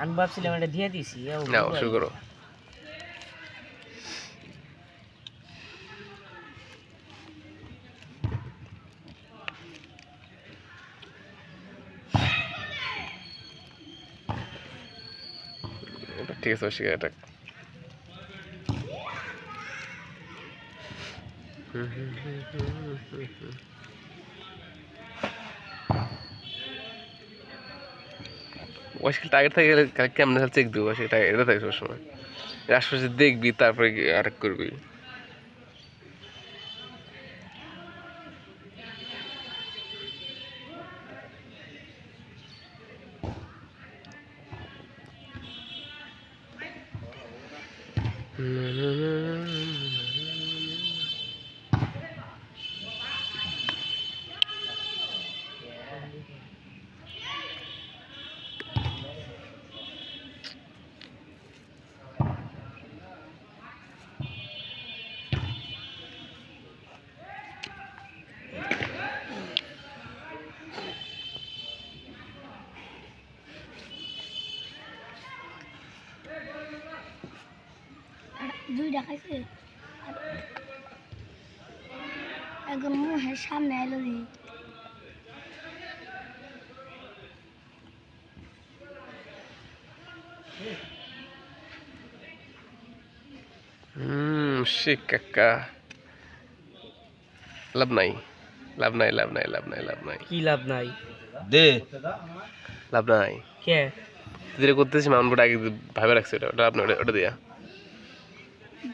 আমি ভাবছিলাম এটা দিয়ে দিছি নাও শুরু করো। ঠিক আছে অস্বীকার এটা ওয়াশকে টার্গেট থাকে কেমন চেক দিব সেটা এটা থাকে সবসময় আশপাশে দেখবি তারপরে আরেক করবি দুইটা খাইছে একদম মুখের সামনে এলো রে শিক কাকা লাভ নাই লাভ নাই লাভ নাই লাভ নাই লাভ নাই কি লাভ নাই দে লাভ নাই কে যেটা করতেছি মাউন্ট বোর্ড আগে ভাবে রাখছে ওটা আপনি ওটা দিয়া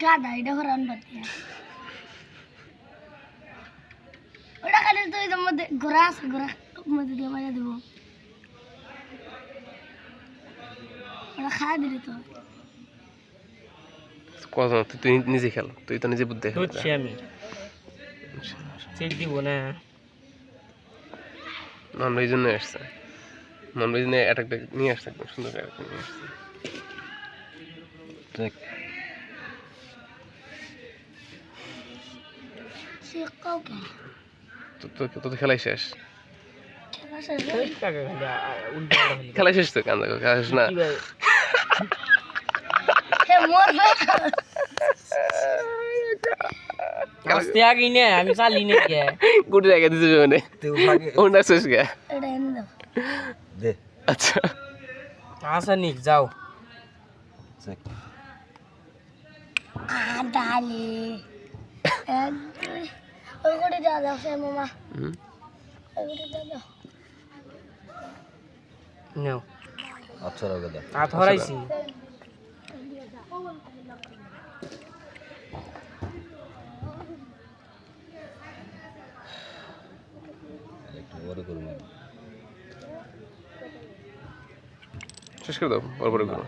গাদা এটা হরান বাতিয়া ওটা খালি তো এর মধ্যে ঘোরা আছে ঘোরা মধ্যে দিয়ে মারা দেবো ওটা খাওয়া দিলি তো কজন তুই নিজে খেল তুই তো নিজে বুদ্ধি খেল হচ্ছে আমি চেক দিব না আমরা এই জন্য আসছে আমরা এই জন্য অ্যাটাকটা নিয়ে আসছে একদম সুন্দর অ্যাটাকটা নিয়ে আসছে দেখ সে কাউকে তো খেলাই শেষ খেলা শেষ ওই কাকা খালি উল্টা খালি খেলাই শেষ তো কান্দা খেলা শেষ না হে মরবে আস্তে আগে নে আমি চালি নে কে গুটি রেখে দিতে মানে তুই ভাগে ওটা শেষ গে এটা এনে দাও দে আচ্ছা আচ্ছা নিক যাও চেক ডালে এক দুই ওই করে যা দাও সে মামা ওই করে যা দাও নাও আচ্ছা রাখে দে হাত হরাইছি একটু বড় করুন শেষ করে দাও বড় বড় করে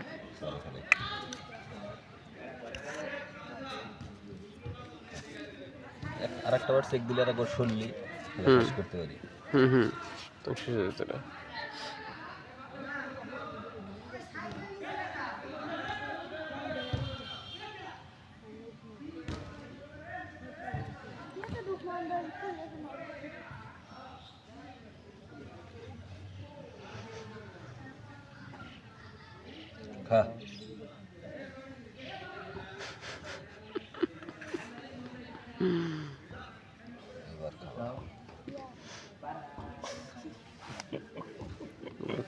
আরেকটা বার চেক দিলে আরেকবার শুনলি শেষ করতে পারি তো শেষ হয়ে যেত খা এবার খা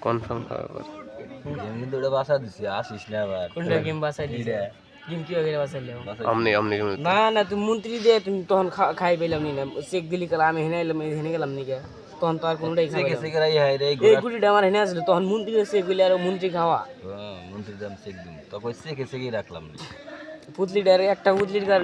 কনফার্ম খাওয়া এবার আমি কিন্তু ওটা বাসা দিছি আসিস না আবার কোনটা গেম বাসাইলি এইটা গেম কি হয়ে বাসাইলে বাসা আমনি আমনি না না তুমি মন্ত্রী দিয়ে তুমি তখন খাই পাইলাম নি না চেক দিলি কাল আমি হেনে এলাম হেনে গেলাম নি কে তখন তো আর কোনটাই খাই চেক চেক রাই হাই রে এই গুলিটা আমার হেনে আসলে তখন মন্ত্রী চেক দিলি আর মন্ত্রী খাওয়া মন্ত্রী দাম চেক দিম তখন চেক চেকই রাখলাম না পুতলিটার একটা পুতলির কারণে